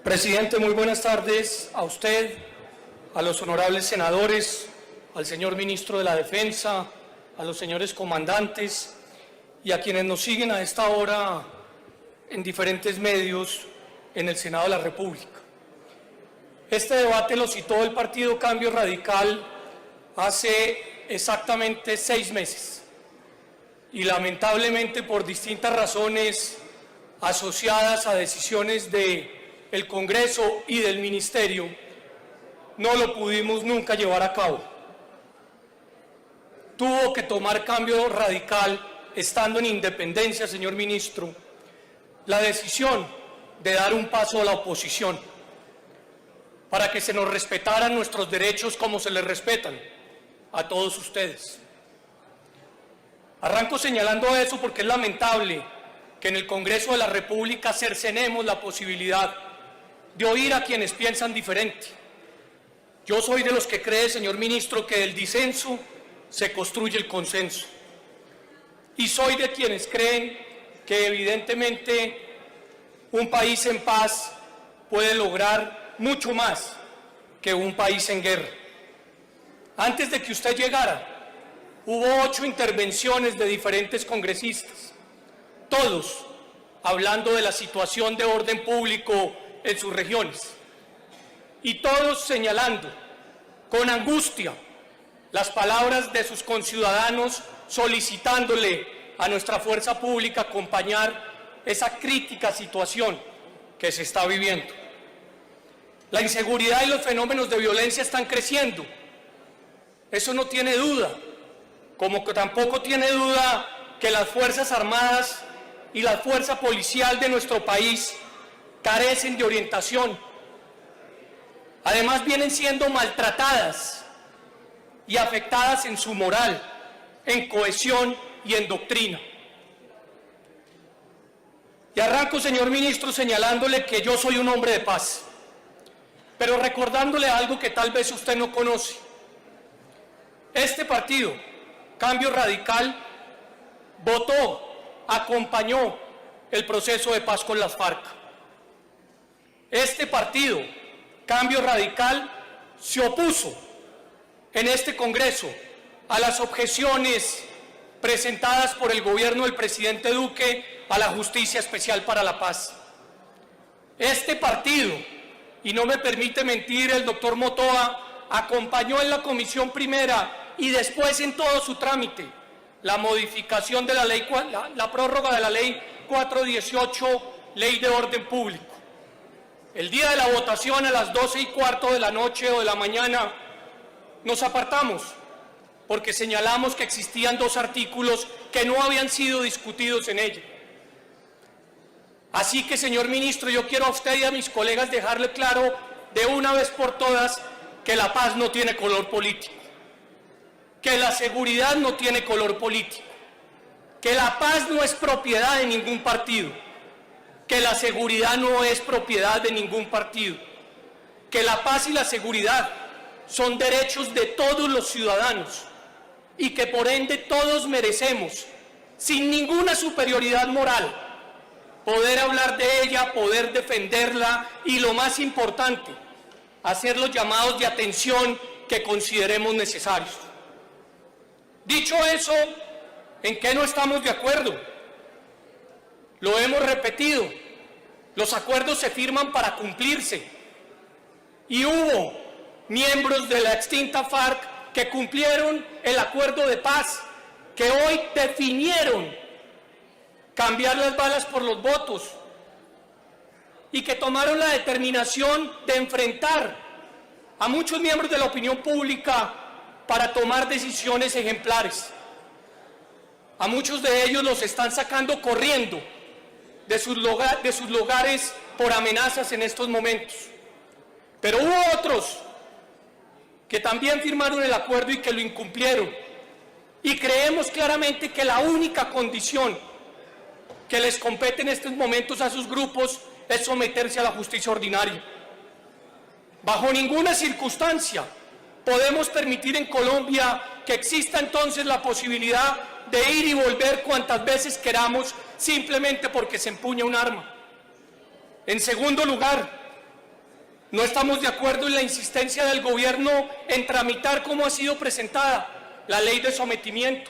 Presidente, muy buenas tardes a usted, a los honorables senadores, al señor ministro de la Defensa, a los señores comandantes y a quienes nos siguen a esta hora en diferentes medios en el Senado de la República. Este debate lo citó el Partido Cambio Radical hace exactamente 6 meses y lamentablemente por distintas razones asociadas a decisiones del Congreso y del Ministerio no lo pudimos nunca llevar a cabo. Tuvo que tomar Cambio Radical, estando en independencia, señor ministro, la decisión de dar un paso a la oposición para que se nos respetaran nuestros derechos como se les respetan a todos ustedes. Arranco señalando eso porque es lamentable que en el Congreso de la República cercenemos la posibilidad de oír a quienes piensan diferente. Yo soy de los que cree, señor ministro, que del disenso se construye el consenso. Y soy de quienes creen que evidentemente un país en paz puede lograr mucho más que un país en guerra. Antes de que usted llegara, hubo 8 intervenciones de diferentes congresistas, todos hablando de la situación de orden público en sus regiones y todos señalando con angustia las palabras de sus conciudadanos solicitándole a nuestra fuerza pública acompañar esa crítica situación que se está viviendo. La inseguridad y los fenómenos de violencia están creciendo, eso no tiene duda, como que tampoco tiene duda que las Fuerzas Armadas y la fuerza policial de nuestro país carecen de orientación. Además vienen siendo maltratadas y afectadas en su moral, en cohesión y en doctrina. Y arranco, señor ministro, señalándole que yo soy un hombre de paz, pero recordándole algo que tal vez usted no conoce. Este partido, Cambio Radical, votó, acompañó el proceso de paz con las FARC. Este partido, Cambio Radical, se opuso en este Congreso a las objeciones presentadas por el gobierno del presidente Duque a la Justicia Especial para la Paz. Este partido, y no me permite mentir el doctor Motoa, acompañó en la Comisión Primera y después en todo su trámite la modificación de la ley, la prórroga de la ley 418, Ley de Orden Público. El día de la votación a las 12:15 de la noche o de la mañana nos apartamos porque señalamos que existían 2 artículos que no habían sido discutidos en ella. Así que, señor ministro, yo quiero a usted y a mis colegas dejarle claro de una vez por todas que la paz no tiene color político, que la seguridad no tiene color político, que la paz no es propiedad de ningún partido, que la seguridad no es propiedad de ningún partido, que la paz y la seguridad son derechos de todos los ciudadanos y que por ende todos merecemos, sin ninguna superioridad moral, poder hablar de ella, poder defenderla y, lo más importante, hacer los llamados de atención que consideremos necesarios. Dicho eso, ¿en qué no estamos de acuerdo? Lo hemos repetido, los acuerdos se firman para cumplirse y hubo miembros de la extinta FARC que cumplieron el acuerdo de paz, que hoy definieron cambiar las balas por los votos y que tomaron la determinación de enfrentar a muchos miembros de la opinión pública para tomar decisiones ejemplares. A muchos de ellos los están sacando corriendo de sus lugares por amenazas en estos momentos. Pero hubo otros que también firmaron el acuerdo y que lo incumplieron. Y creemos claramente que la única condición que les compete en estos momentos a sus grupos es someterse a la justicia ordinaria. Bajo ninguna circunstancia podemos permitir en Colombia que exista entonces la posibilidad de ir y volver cuantas veces queramos simplemente porque se empuña un arma. En segundo lugar, No estamos de acuerdo en la insistencia del gobierno en tramitar como ha sido presentada la ley de sometimiento,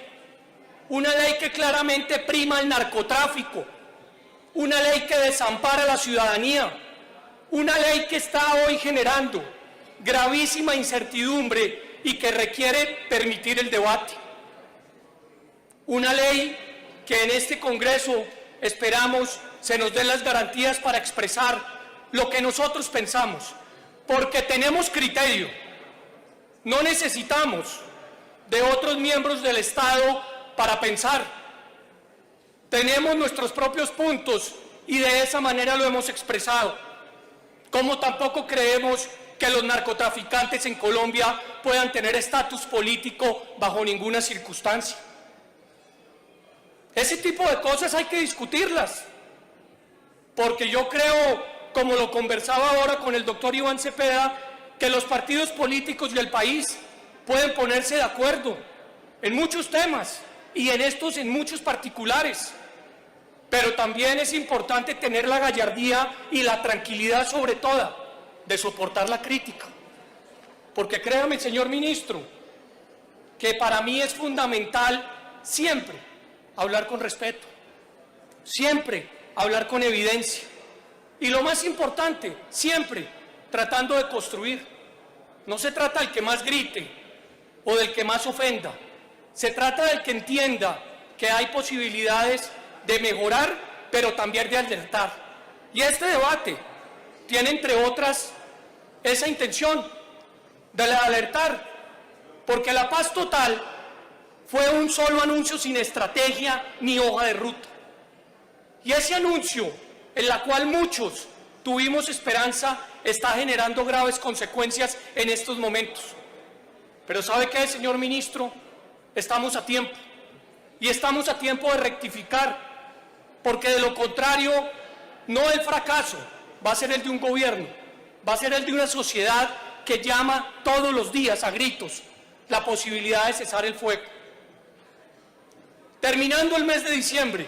una ley que claramente prima el narcotráfico, una ley que desampara a la ciudadanía, una ley que está hoy generando gravísima incertidumbre y que requiere permitir el debate. Una ley que en este Congreso esperamos se nos den las garantías para expresar lo que nosotros pensamos, porque tenemos criterio, no necesitamos de otros miembros del Estado para pensar. Tenemos nuestros propios puntos y de esa manera lo hemos expresado. Como tampoco creemos que los narcotraficantes en Colombia puedan tener estatus político bajo ninguna circunstancia. Ese tipo de cosas hay que discutirlas, porque yo creo, como lo conversaba ahora con el doctor Iván Cepeda, que los partidos políticos y el país pueden ponerse de acuerdo en muchos temas y en estos en muchos particulares, pero también es importante tener la gallardía y la tranquilidad sobre todo de soportar la crítica, porque créame, señor ministro, que para mí es fundamental siempre hablar con respeto, siempre hablar con evidencia y lo más importante, siempre tratando de construir. No se trata del que más grite o del que más ofenda, se trata del que entienda que hay posibilidades de mejorar, pero también de alertar. Y este debate tiene, entre otras, esa intención de alertar, porque la paz total fue un solo anuncio sin estrategia ni hoja de ruta. Y ese anuncio, en la cual muchos tuvimos esperanza, está generando graves consecuencias en estos momentos. Pero ¿sabe qué, señor ministro? Estamos a tiempo, y estamos a tiempo de rectificar, porque de lo contrario, no el fracaso va a ser el de un gobierno, va a ser el de una sociedad que llama todos los días a gritos la posibilidad de cesar el fuego. Terminando el mes de diciembre,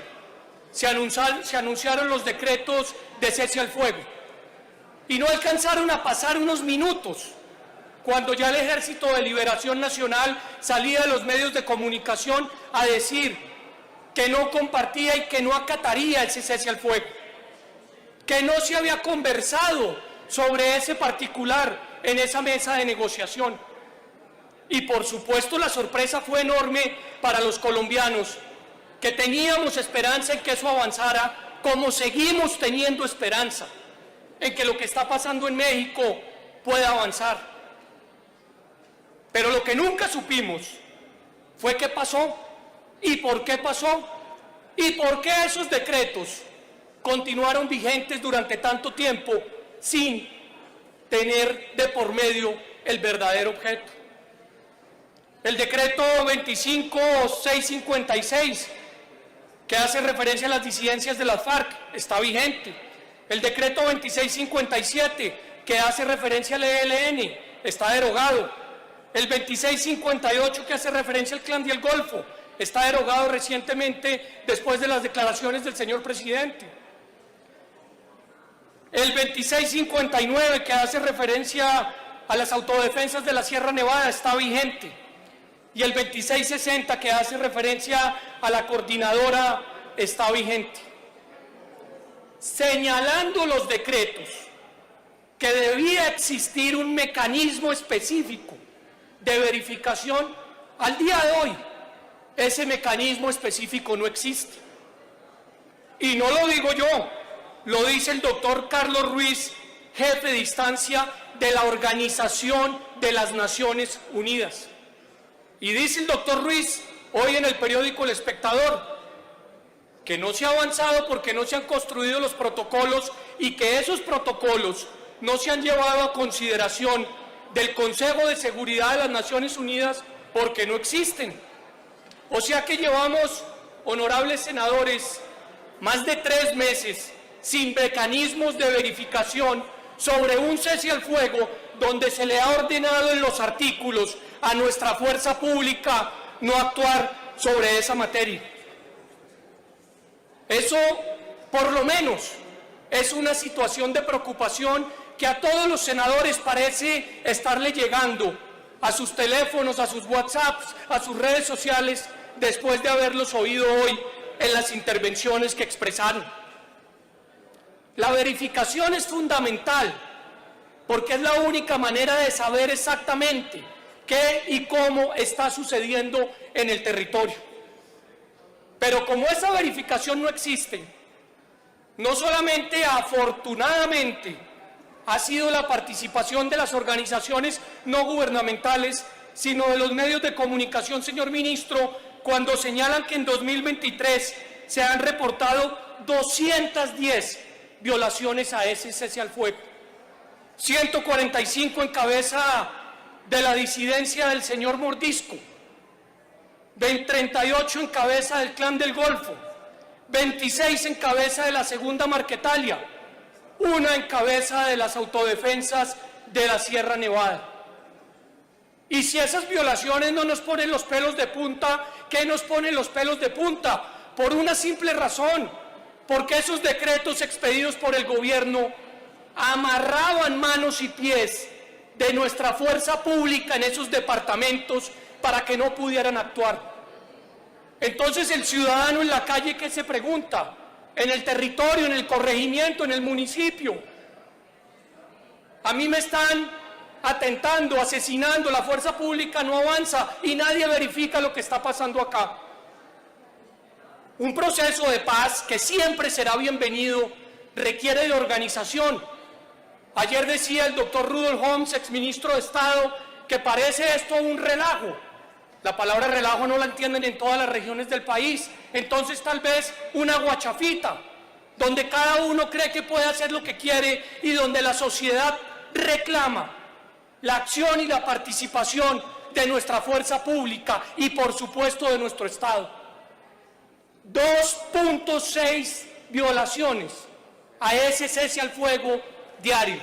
se anunciaron los decretos de cese al fuego y no alcanzaron a pasar unos minutos cuando ya el Ejército de Liberación Nacional salía de los medios de comunicación a decir que no compartía y que no acataría ese cese al fuego, que no se había conversado sobre ese particular en esa mesa de negociación. Y por supuesto la sorpresa fue enorme para los colombianos, que teníamos esperanza en que eso avanzara, como seguimos teniendo esperanza en que lo que está pasando en México pueda avanzar. Pero lo que nunca supimos fue qué pasó y por qué pasó y por qué esos decretos continuaron vigentes durante tanto tiempo sin tener de por medio el verdadero objeto. El decreto 25.656, que hace referencia a las disidencias de las FARC, está vigente. El decreto 2657, que hace referencia al ELN, está derogado. El 2658, que hace referencia al Clan del Golfo, está derogado recientemente después de las declaraciones del señor presidente. El 2659, que hace referencia a las autodefensas de la Sierra Nevada, está vigente. Y el 2660, que hace referencia a la coordinadora, está vigente. Señalando los decretos que debía existir un mecanismo específico de verificación, al día de hoy ese mecanismo específico no existe. Y no lo digo yo, lo dice el doctor Carlos Ruiz, jefe de instancia de la Organización de las Naciones Unidas. Y dice el doctor Ruiz hoy en el periódico El Espectador que no se ha avanzado porque no se han construido los protocolos y que esos protocolos no se han llevado a consideración del Consejo de Seguridad de las Naciones Unidas porque no existen. O sea que llevamos, honorables senadores, más de 3 meses sin mecanismos de verificación sobre un cese al fuego donde se le ha ordenado en los artículos a nuestra fuerza pública no actuar sobre esa materia. Eso, por lo menos, es una situación de preocupación que a todos los senadores parece estarle llegando a sus teléfonos, a sus WhatsApps, a sus redes sociales, después de haberlos oído hoy en las intervenciones que expresaron. La verificación es fundamental, porque es la única manera de saber exactamente qué y cómo está sucediendo en el territorio. Pero como esa verificación no existe, no solamente afortunadamente ha sido la participación de las organizaciones no gubernamentales, sino de los medios de comunicación, señor ministro, cuando señalan que en 2023 se han reportado 210 violaciones a ese cese al fuego, 145 en cabeza de la disidencia del señor Mordisco, 38 en cabeza del Clan del Golfo, 26 en cabeza de la Segunda Marquetalia, 1 en cabeza de las autodefensas de la Sierra Nevada. Y si esas violaciones no nos ponen los pelos de punta, ¿qué nos ponen los pelos de punta? Por una simple razón, porque esos decretos expedidos por el gobierno amarraban manos y pies de nuestra fuerza pública en esos departamentos para que no pudieran actuar. Entonces el ciudadano en la calle, ¿qué se pregunta? En el territorio, en el corregimiento, en el municipio. A mí me están atentando, asesinando, la fuerza pública no avanza y nadie verifica lo que está pasando acá. Un proceso de paz que siempre será bienvenido requiere de organización. Ayer decía el doctor Rudolf Homs, exministro de Estado, que parece esto un relajo. La palabra relajo no la entienden en todas las regiones del país. Entonces tal vez una guachafita, donde cada uno cree que puede hacer lo que quiere y donde la sociedad reclama la acción y la participación de nuestra fuerza pública y por supuesto de nuestro Estado. 2.6 violaciones a ese cese al fuego diario.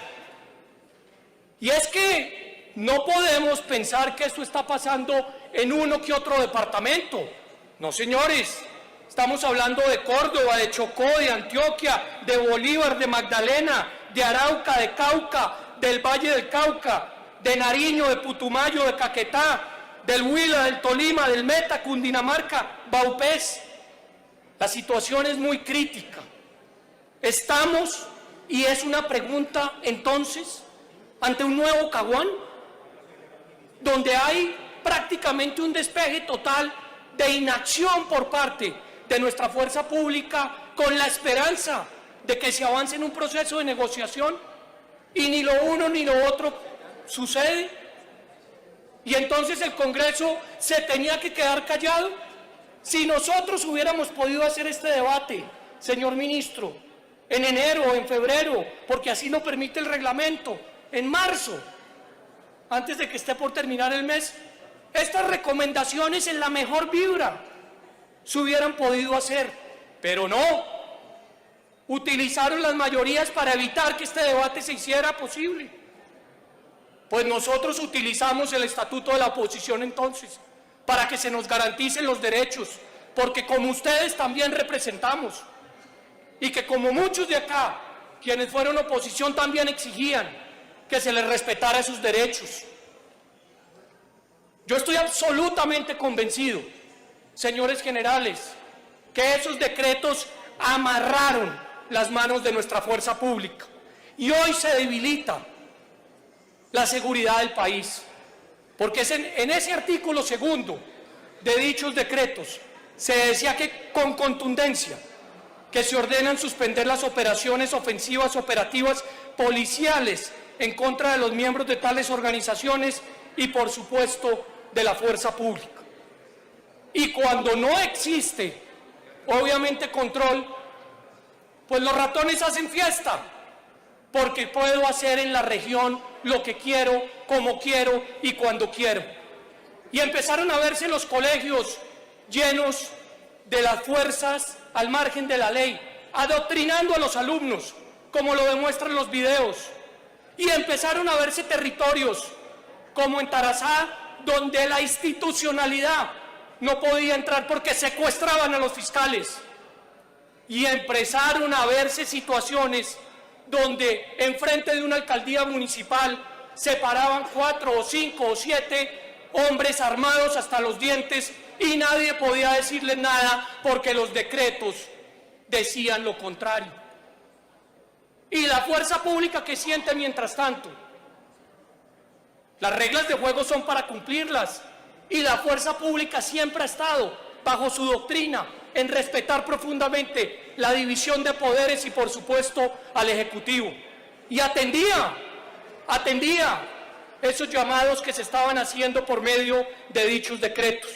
Y es que no podemos pensar que esto está pasando en uno que otro departamento. No, señores, estamos hablando de Córdoba, de Chocó, de Antioquia, de Bolívar, de Magdalena, de Arauca, de Cauca, del Valle del Cauca, de Nariño, de Putumayo, de Caquetá, del Huila, del Tolima, del Meta, Cundinamarca, Vaupés. La situación es muy crítica. Estamos, y es una pregunta entonces, ante un nuevo Caguán, donde hay prácticamente un despeje total de inacción por parte de nuestra fuerza pública, con la esperanza de que se avance en un proceso de negociación, y ni lo uno ni lo otro sucede. Y entonces el Congreso se tenía que quedar callado. Si nosotros hubiéramos podido hacer este debate, señor ministro, en enero o en febrero, porque así lo permite el reglamento, en marzo, antes de que esté por terminar el mes, estas recomendaciones en la mejor vibra se hubieran podido hacer, pero no. Utilizaron las mayorías para evitar que este debate se hiciera posible. Pues nosotros utilizamos el estatuto de la oposición entonces, para que se nos garanticen los derechos, porque como ustedes también representamos, y que como muchos de acá, quienes fueron oposición, también exigían que se les respetara sus derechos. Yo estoy absolutamente convencido, señores generales, que esos decretos amarraron las manos de nuestra fuerza pública, y hoy se debilita la seguridad del país, porque es en ese artículo segundo de dichos decretos se decía que con contundencia que se ordenan suspender las operaciones ofensivas operativas policiales en contra de los miembros de tales organizaciones y por supuesto de la fuerza pública. Y cuando no existe obviamente control, pues los ratones hacen fiesta, porque puedo hacer en la región lo que quiero, como quiero y cuando quiero. Y empezaron a verse los colegios llenos de las fuerzas al margen de la ley, adoctrinando a los alumnos, como lo demuestran los videos. Y empezaron a verse territorios, como en Tarazá, donde la institucionalidad no podía entrar porque secuestraban a los fiscales. Y empezaron a verse situaciones donde enfrente de una alcaldía municipal se paraban 4 o 5 o 7 hombres armados hasta los dientes y nadie podía decirles nada porque los decretos decían lo contrario. Y la fuerza pública que siente mientras tanto. Las reglas de juego son para cumplirlas y la fuerza pública siempre ha estado bajo su doctrina en respetar profundamente la división de poderes y por supuesto al Ejecutivo. Y atendía esos llamados que se estaban haciendo por medio de dichos decretos.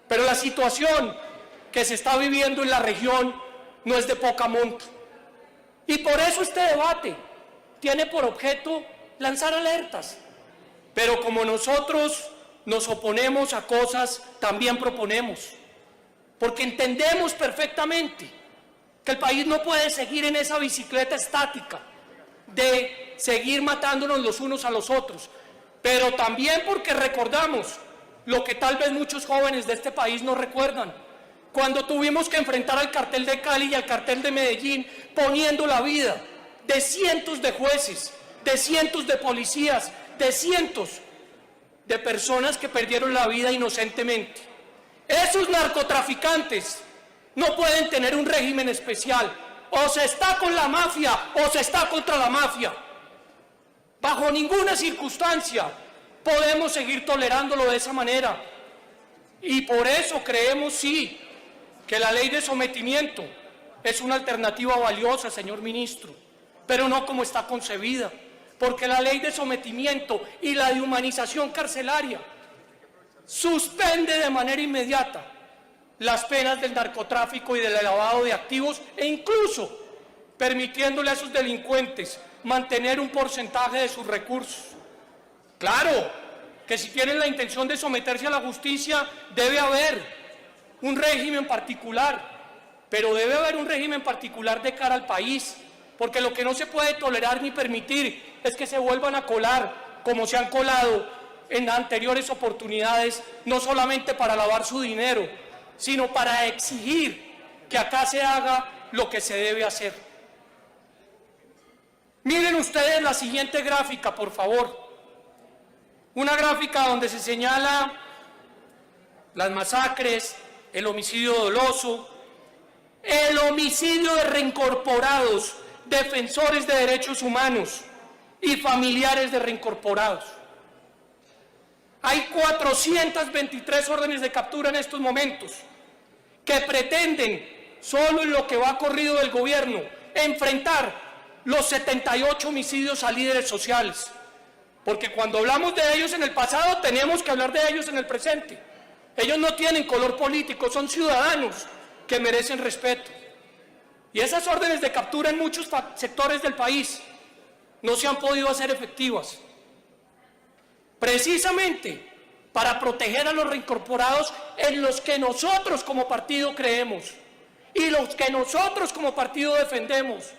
Pero la situación que se está viviendo en la región no es de poca monta. Y por eso este debate tiene por objeto lanzar alertas. Pero como nosotros nos oponemos a cosas, también proponemos. Porque entendemos perfectamente que el país no puede seguir en esa bicicleta estática de seguir matándonos los unos a los otros. Pero también porque recordamos lo que tal vez muchos jóvenes de este país no recuerdan. Cuando tuvimos que enfrentar al cartel de Cali y al cartel de Medellín, poniendo la vida de cientos de jueces, de cientos de policías, de cientos de personas que perdieron la vida inocentemente. Esos narcotraficantes no pueden tener un régimen especial. O se está con la mafia o se está contra la mafia. Bajo ninguna circunstancia podemos seguir tolerándolo de esa manera. Y por eso creemos, sí, que la ley de sometimiento es una alternativa valiosa, señor ministro, pero no como está concebida, porque la ley de sometimiento y la de humanización carcelaria suspende de manera inmediata las penas del narcotráfico y del lavado de activos e incluso permitiéndole a esos delincuentes mantener un porcentaje de sus recursos. Claro que si tienen la intención de someterse a la justicia debe haber un régimen particular, pero debe haber un régimen particular de cara al país, porque lo que no se puede tolerar ni permitir es que se vuelvan a colar, como se han colado en anteriores oportunidades, no solamente para lavar su dinero, sino para exigir que acá se haga lo que se debe hacer. Miren ustedes la siguiente gráfica, por favor. Una gráfica donde se señala las masacres, el homicidio doloso, el homicidio de reincorporados, defensores de derechos humanos y familiares de reincorporados. Hay 423 órdenes de captura en estos momentos que pretenden, solo en lo que va corrido del gobierno, enfrentar los 78 homicidios a líderes sociales. Porque cuando hablamos de ellos en el pasado, tenemos que hablar de ellos en el presente. Ellos no tienen color político, son ciudadanos que merecen respeto. Y esas órdenes de captura en muchos sectores del país no se han podido hacer efectivas. Precisamente para proteger a los reincorporados en los que nosotros como partido creemos, y los que nosotros como partido defendemos,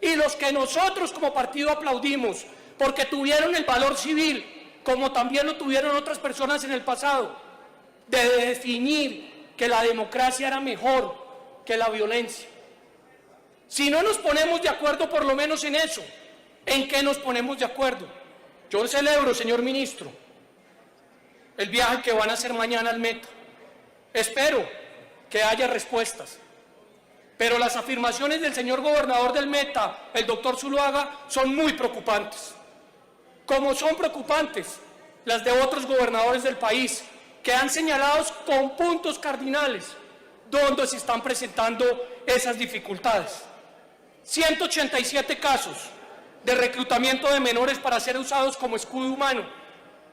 y los que nosotros como partido aplaudimos, porque tuvieron el valor civil, como también lo tuvieron otras personas en el pasado, de definir que la democracia era mejor que la violencia. Si no nos ponemos de acuerdo por lo menos en eso, ¿en qué nos ponemos de acuerdo? Yo celebro, señor ministro, el viaje que van a hacer mañana al Meta. Espero que haya respuestas. Pero las afirmaciones del señor gobernador del Meta, el doctor Zuluaga, son muy preocupantes. Como son preocupantes las de otros gobernadores del país, que han señalado con puntos cardinales donde se están presentando esas dificultades. 187 casos de reclutamiento de menores para ser usados como escudo humano,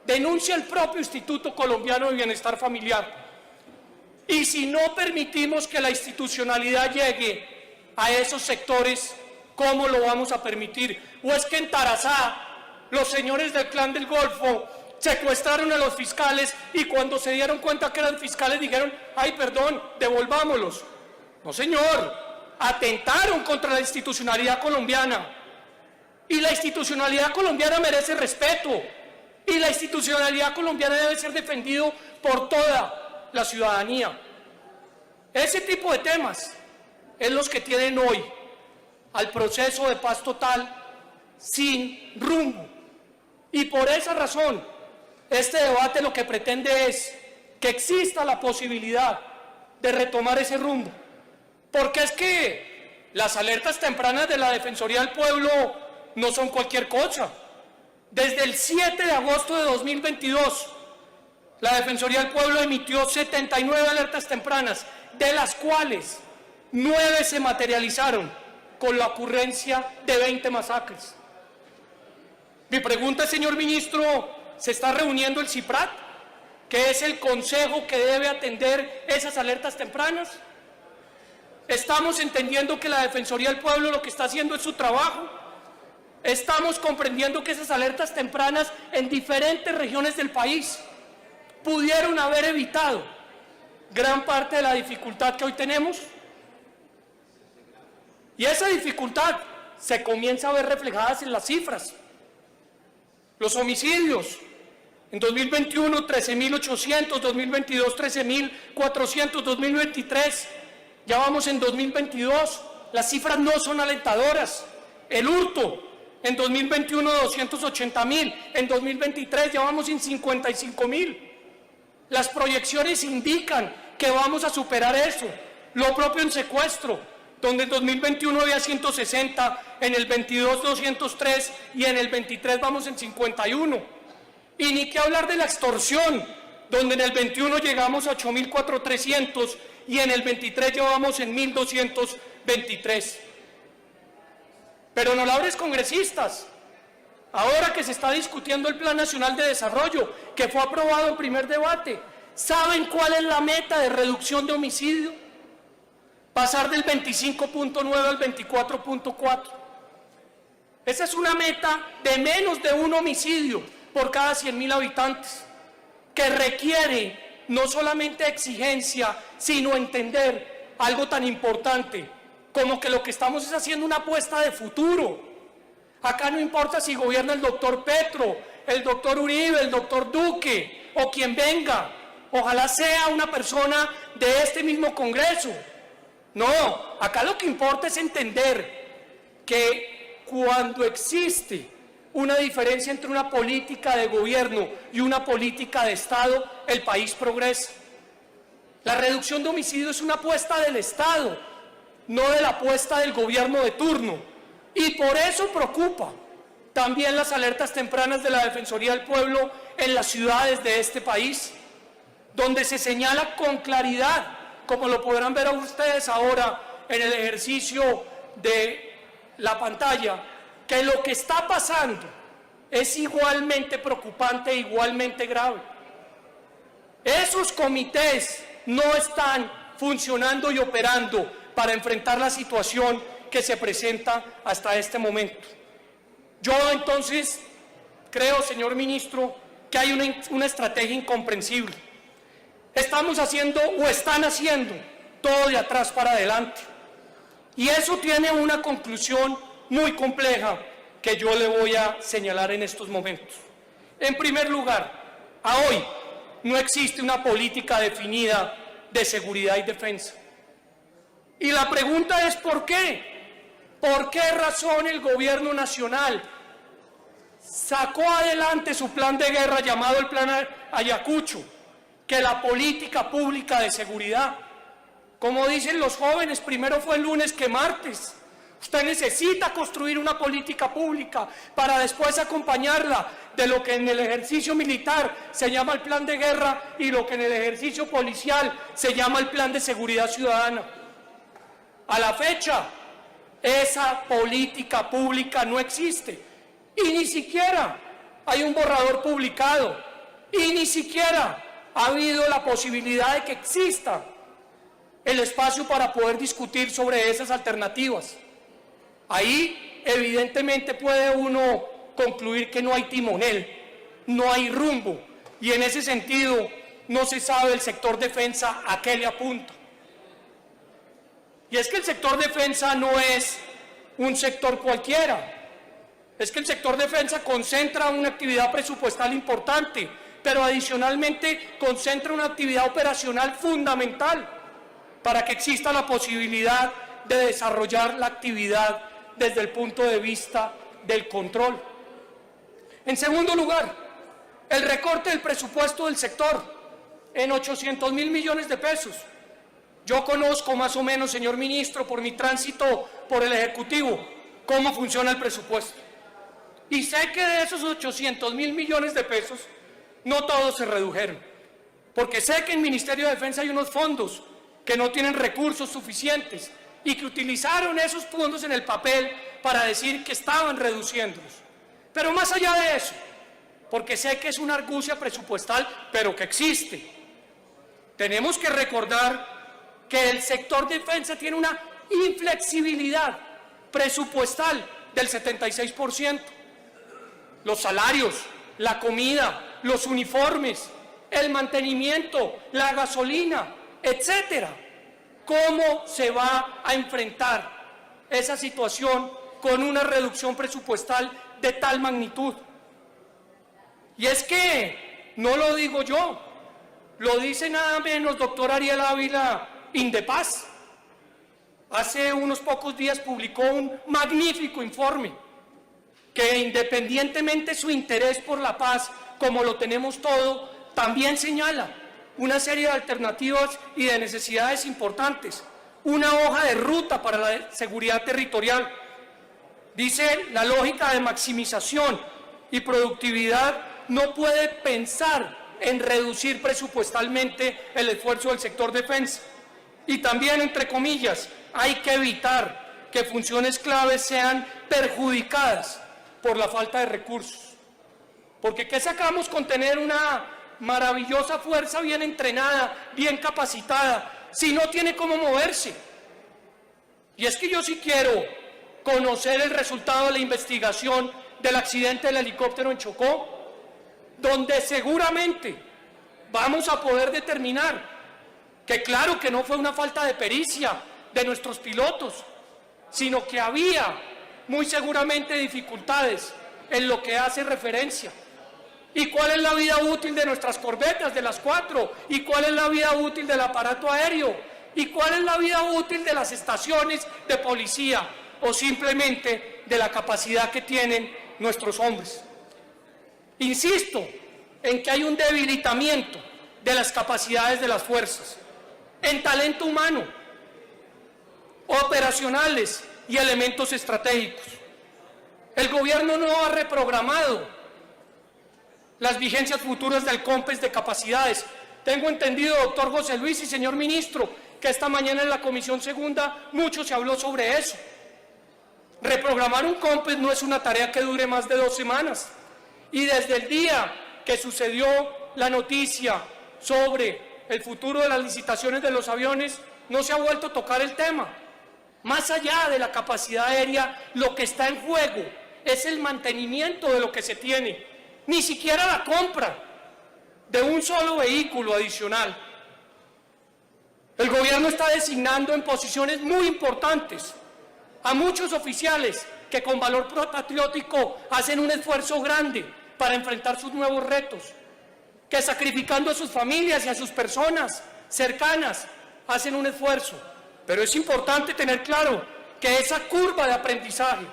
denuncia el propio Instituto Colombiano de Bienestar Familiar. Y si no permitimos que la institucionalidad llegue a esos sectores, ¿cómo lo vamos a permitir? ¿O es que en Tarazá los señores del Clan del Golfo secuestraron a los fiscales y cuando se dieron cuenta que eran fiscales dijeron, ay, perdón, devolvámoslos? No, señor, atentaron contra la institucionalidad colombiana. Y la institucionalidad colombiana merece respeto. Y la institucionalidad colombiana debe ser defendido por toda la ciudadanía. Ese tipo de temas es los que tienen hoy al proceso de paz total sin rumbo. Y por esa razón, este debate lo que pretende es que exista la posibilidad de retomar ese rumbo. Porque es que las alertas tempranas de la Defensoría del Pueblo no son cualquier cosa. Desde el 7 de agosto de 2022, la Defensoría del Pueblo emitió 79 alertas tempranas, de las cuales 9 se materializaron con la ocurrencia de 20 masacres. Mi pregunta, señor ministro, ¿se está reuniendo el CIPRAT, que es el consejo que debe atender esas alertas tempranas? ¿Estamos entendiendo que la Defensoría del Pueblo lo que está haciendo es su trabajo? ¿Estamos comprendiendo que esas alertas tempranas en diferentes regiones del país pudieron haber evitado gran parte de la dificultad que hoy tenemos? Y esa dificultad se comienza a ver reflejada en las cifras. Los homicidios, en 2021 13.800, 2022 13.400, 2023, ya vamos en 2022, las cifras no son alentadoras. El hurto, en 2021 280.000, en 2023 ya vamos en 55.000. Las proyecciones indican que vamos a superar eso. Lo propio en secuestro, donde en 2021 había 160, en el 22 203 y en el 23 vamos en 51. Y ni qué hablar de la extorsión, donde en el 21 llegamos a 8.400 y en el 23 llevamos en 1.223. Pero honorables congresistas, ahora que se está discutiendo el Plan Nacional de Desarrollo, que fue aprobado en primer debate, ¿saben cuál es la meta de reducción de homicidio? Pasar del 25.9 al 24.4. Esa es una meta de menos de un homicidio por cada 100.000 habitantes, que requiere no solamente exigencia, sino entender algo tan importante como que lo que estamos es haciendo una apuesta de futuro. Acá no importa si gobierna el doctor Petro, el doctor Uribe, el doctor Duque o quien venga, ojalá sea una persona de este mismo Congreso. No, acá lo que importa es entender que cuando existe una diferencia entre una política de gobierno y una política de Estado, el país progresa. La reducción de homicidios es una apuesta del Estado, no de la apuesta del gobierno de turno. Y por eso preocupa también las alertas tempranas de la Defensoría del Pueblo en las ciudades de este país, donde se señala con claridad, como lo podrán ver ustedes ahora en el ejercicio de la pantalla, que lo que está pasando es igualmente preocupante e igualmente grave. Esos comités no están funcionando y operando para enfrentar la situación que se presenta hasta este momento. Yo entonces creo, señor ministro, que hay una estrategia incomprensible. Estamos haciendo o están haciendo todo de atrás para adelante. Y eso tiene una conclusión muy compleja que yo le voy a señalar en estos momentos. En primer lugar, a hoy no existe una política definida de seguridad y defensa. Y la pregunta es ¿por qué? ¿Por qué razón el gobierno nacional sacó adelante su plan de guerra llamado el Plan Ayacucho, que la política pública de seguridad? Como dicen los jóvenes, primero fue el lunes que martes. Usted necesita construir una política pública para después acompañarla de lo que en el ejercicio militar se llama el plan de guerra y lo que en el ejercicio policial se llama el plan de seguridad ciudadana. A la fecha, esa política pública no existe y ni siquiera hay un borrador publicado y ni siquiera ha habido la posibilidad de que exista el espacio para poder discutir sobre esas alternativas. Ahí evidentemente puede uno concluir que no hay timonel, no hay rumbo, y en ese sentido no se sabe el sector defensa a qué le apunta. Y es que el sector defensa no es un sector cualquiera, es que el sector defensa concentra una actividad presupuestal importante, pero adicionalmente concentra una actividad operacional fundamental para que exista la posibilidad de desarrollar la actividad desde el punto de vista del control. En segundo lugar, el recorte del presupuesto del sector en 800.000 millones de pesos. Yo conozco más o menos, señor ministro, por mi tránsito por el Ejecutivo, cómo funciona el presupuesto. Y sé que de esos 800.000 millones de pesos, no todos se redujeron. Porque sé que en el Ministerio de Defensa hay unos fondos que no tienen recursos suficientes y que utilizaron esos fondos en el papel para decir que estaban reduciéndolos. Pero más allá de eso, porque sé que es una argucia presupuestal, pero que existe, tenemos que recordar que el sector defensa tiene una inflexibilidad presupuestal del 76%. Los salarios, la comida, los uniformes, el mantenimiento, la gasolina, etcétera. ¿Cómo se va a enfrentar esa situación con una reducción presupuestal de tal magnitud? Y es que no lo digo yo, lo dice nada menos doctor Ariel Ávila Indepaz. Hace unos pocos días publicó un magnífico informe que, independientemente de su interés por la paz, como lo tenemos todo, también señala una serie de alternativas y de necesidades importantes, una hoja de ruta para la seguridad territorial. Dice: la lógica de maximización y productividad no puede pensar en reducir presupuestalmente el esfuerzo del sector defensa. Y también, entre comillas, hay que evitar que funciones claves sean perjudicadas por la falta de recursos. Porque ¿qué sacamos con tener una maravillosa fuerza bien entrenada, bien capacitada, si no tiene cómo moverse? Y es que yo sí quiero conocer el resultado de la investigación del accidente del helicóptero en Chocó, donde seguramente vamos a poder determinar que claro que no fue una falta de pericia de nuestros pilotos, sino que había muy seguramente dificultades en lo que hace referencia. ¿Y cuál es la vida útil de nuestras corbetas, de las 4? ¿Y cuál es la vida útil del aparato aéreo? ¿Y cuál es la vida útil de las estaciones de policía? ¿O simplemente de la capacidad que tienen nuestros hombres? Insisto en que hay un debilitamiento de las capacidades de las fuerzas, en talento humano, operacionales y elementos estratégicos. El gobierno no ha reprogramado las vigencias futuras del COMPES de capacidades. Tengo entendido, doctor José Luis y señor ministro, que esta mañana en la Comisión Segunda mucho se habló sobre eso. Reprogramar un COMPES no es una tarea que dure más de 2 semanas. Y desde el día que sucedió la noticia sobre el futuro de las licitaciones de los aviones, no se ha vuelto a tocar el tema. Más allá de la capacidad aérea, lo que está en juego es el mantenimiento de lo que se tiene, ni siquiera la compra de un solo vehículo adicional. El gobierno está designando en posiciones muy importantes a muchos oficiales que con valor patriótico hacen un esfuerzo grande para enfrentar sus nuevos retos, que sacrificando a sus familias y a sus personas cercanas hacen un esfuerzo. Pero es importante tener claro que esa curva de aprendizaje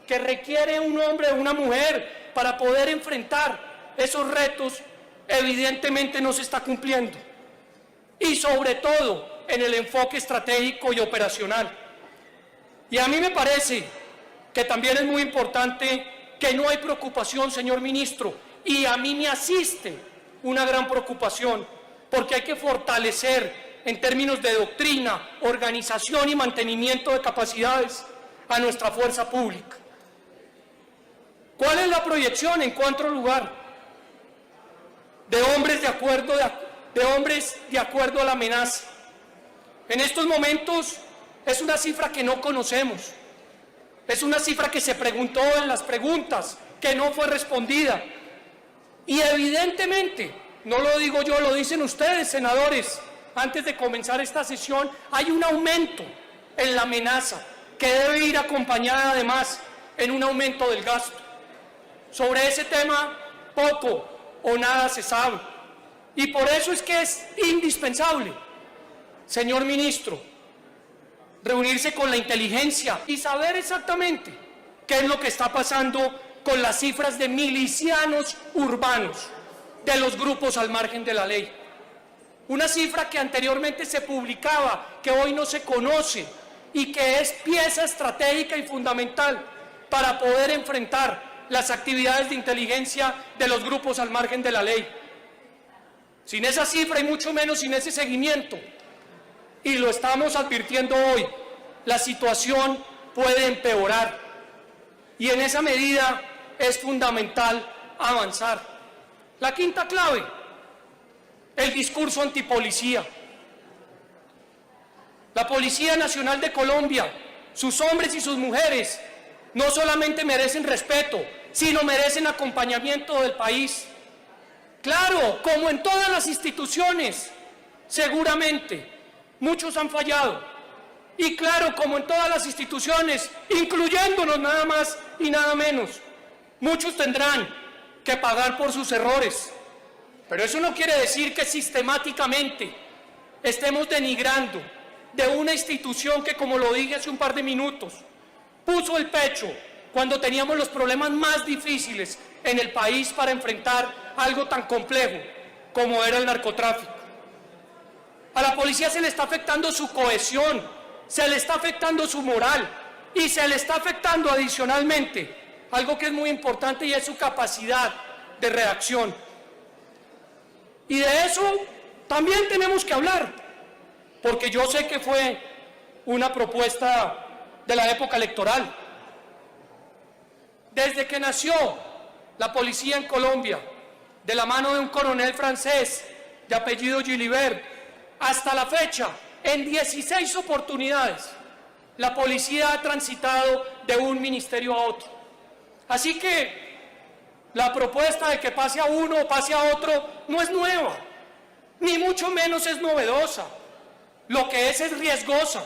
que requiere un hombre o una mujer para poder enfrentar esos retos, evidentemente no se está cumpliendo. Y sobre todo en el enfoque estratégico y operacional. Y a mí me parece que también es muy importante que no hay preocupación, señor ministro, y a mí me asiste una gran preocupación, porque hay que fortalecer en términos de doctrina, organización y mantenimiento de capacidades a nuestra fuerza pública. ¿Cuál es la proyección en cuarto lugar? De hombres de acuerdo a la amenaza. En estos momentos es una cifra que no conocemos. Es una cifra que se preguntó en las preguntas, que no fue respondida. Y evidentemente, no lo digo yo, lo dicen ustedes, senadores, antes de comenzar esta sesión, hay un aumento en la amenaza que debe ir acompañada además en un aumento del gasto. Sobre ese tema poco o nada se sabe. Y por eso es que es indispensable, señor ministro, reunirse con la inteligencia y saber exactamente qué es lo que está pasando con las cifras de milicianos urbanos de los grupos al margen de la ley. Una cifra que anteriormente se publicaba, que hoy no se conoce y que es pieza estratégica y fundamental para poder enfrentar las actividades de inteligencia de los grupos al margen de la ley. Sin esa cifra y mucho menos sin ese seguimiento, y lo estamos advirtiendo hoy, la situación puede empeorar y en esa medida es fundamental avanzar. La quinta clave, el discurso antipolicía. La Policía Nacional de Colombia, sus hombres y sus mujeres, no solamente merecen respeto, sino merecen acompañamiento del país. Claro, como en todas las instituciones, seguramente muchos han fallado. Y claro, como en todas las instituciones, incluyéndonos nada más y nada menos, muchos tendrán que pagar por sus errores. Pero eso no quiere decir que sistemáticamente estemos denigrando de una institución que, como lo dije hace un par de minutos, puso el pecho cuando teníamos los problemas más difíciles en el país para enfrentar algo tan complejo como era el narcotráfico. A la policía se le está afectando su cohesión, se le está afectando su moral y se le está afectando adicionalmente algo que es muy importante y es su capacidad de reacción. Y de eso también tenemos que hablar, porque yo sé que fue una propuesta de la época electoral. Desde que nació la policía en Colombia, de la mano de un coronel francés de apellido Gilibert, hasta la fecha, en 16 oportunidades, la policía ha transitado de un ministerio a otro. Así que la propuesta de que pase a uno o pase a otro no es nueva, ni mucho menos es novedosa. Lo que es riesgosa.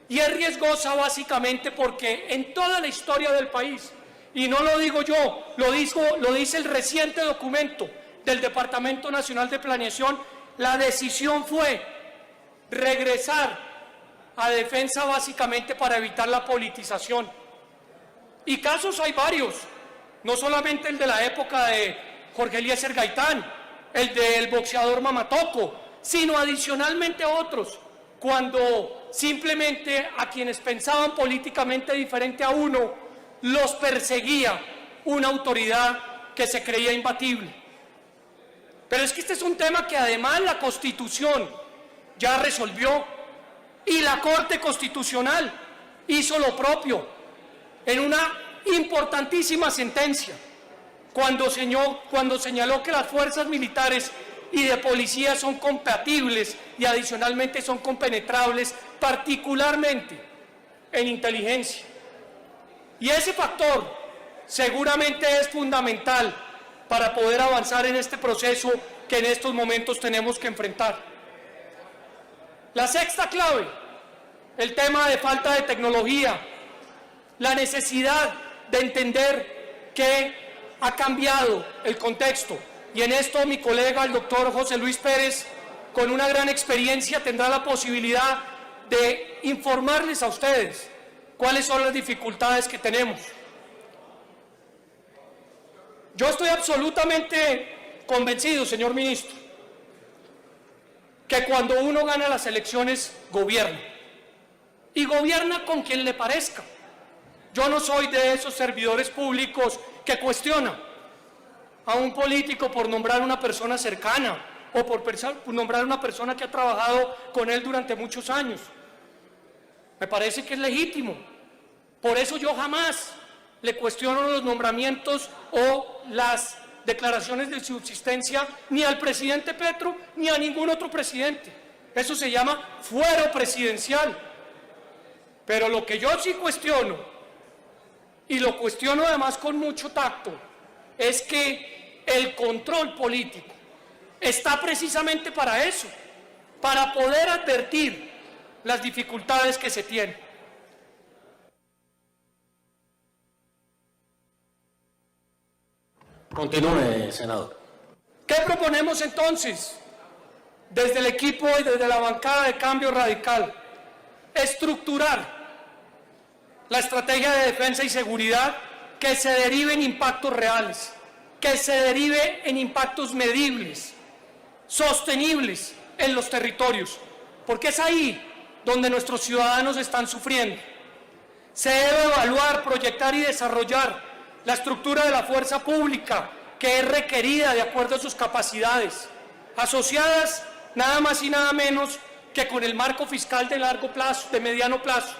Y es riesgosa básicamente porque en toda la historia del país, y no lo digo yo, lo dice el reciente documento del Departamento Nacional de Planeación, la decisión fue regresar a defensa básicamente para evitar la politización. Y casos hay varios, no solamente el de la época de Jorge Eliezer Gaitán, el del boxeador Mamatoco, sino adicionalmente otros, cuando simplemente a quienes pensaban políticamente diferente a uno, los perseguía una autoridad que se creía imbatible. Pero es que este es un tema que además la Constitución ya resolvió y la Corte Constitucional hizo lo propio en una importantísima sentencia cuando señaló que las fuerzas militares y de policía son compatibles y adicionalmente son compenetrables, particularmente en inteligencia. Y ese factor seguramente es fundamental para poder avanzar en este proceso que en estos momentos tenemos que enfrentar. La sexta clave, el tema de falta de tecnología, la necesidad de entender que ha cambiado el contexto. Y en esto mi colega, el doctor José Luis Pérez, con una gran experiencia, tendrá la posibilidad de informarles a ustedes cuáles son las dificultades que tenemos. Yo estoy absolutamente convencido, señor ministro, que cuando uno gana las elecciones, gobierna. Y gobierna con quien le parezca. Yo no soy de esos servidores públicos que cuestionan a un político por nombrar una persona cercana o por nombrar una persona que ha trabajado con él durante muchos años. Me parece que es legítimo. Por eso yo jamás le cuestiono los nombramientos o las declaraciones de subsistencia ni al presidente Petro ni a ningún otro presidente. Eso se llama fuero presidencial. Pero lo que yo sí cuestiono, y lo cuestiono además con mucho tacto, es que el control político está precisamente para eso, para poder advertir las dificultades que se tienen. Continúe, senador. ¿Qué proponemos entonces desde el equipo y desde la bancada de Cambio Radical? estructurar la estrategia de defensa y seguridad que se derive en impactos reales, que se derive en impactos medibles, sostenibles en los territorios, porque es ahí donde nuestros ciudadanos están sufriendo. Se debe evaluar, proyectar y desarrollar la estructura de la fuerza pública que es requerida de acuerdo a sus capacidades, asociadas nada más y nada menos que con el marco fiscal de largo plazo, de mediano plazo.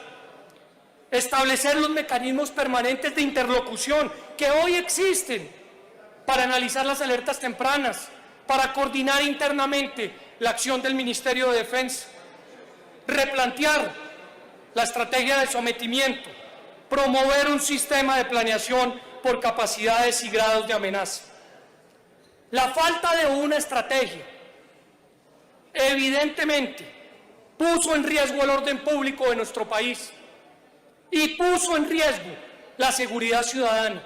Establecer los mecanismos permanentes de interlocución que hoy existen para analizar las alertas tempranas, para coordinar internamente la acción del Ministerio de Defensa, replantear la estrategia de sometimiento, promover un sistema de planeación por capacidades y grados de amenaza. La falta de una estrategia evidentemente puso en riesgo el orden público de nuestro país y puso en riesgo la seguridad ciudadana.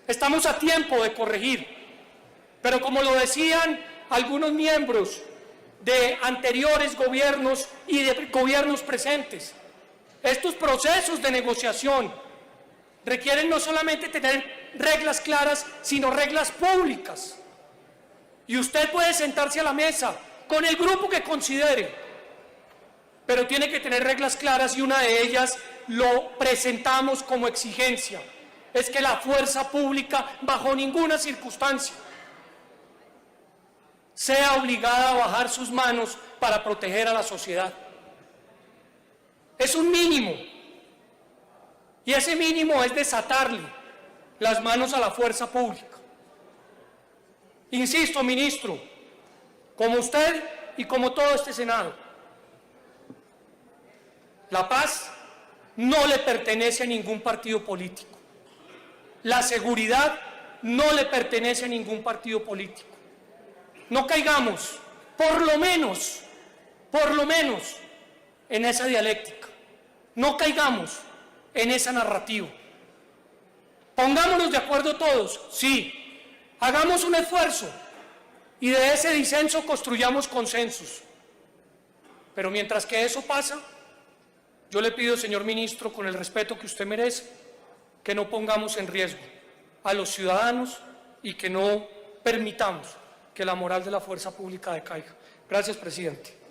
Estamos a tiempo de corregir, pero como lo decían algunos miembros de anteriores gobiernos y de gobiernos presentes, estos procesos de negociación requieren no solamente tener reglas claras, sino reglas públicas. Y usted puede sentarse a la mesa con el grupo que considere, pero tiene que tener reglas claras y una de ellas lo presentamos como exigencia, es que la fuerza pública bajo ninguna circunstancia sea obligada a bajar sus manos para proteger a la sociedad. Es un mínimo, y ese mínimo es desatarle las manos a la fuerza pública. Insisto, ministro, como usted y como todo este Senado, la paz no le pertenece a ningún partido político. La seguridad no le pertenece a ningún partido político. No caigamos, por lo menos, en esa dialéctica. No caigamos en esa narrativa. Pongámonos de acuerdo todos, sí. Hagamos un esfuerzo y de ese disenso construyamos consensos. Pero mientras que eso pasa, yo le pido, señor ministro, con el respeto que usted merece, que no pongamos en riesgo a los ciudadanos y que no permitamos que la moral de la fuerza pública decaiga. Gracias, presidente.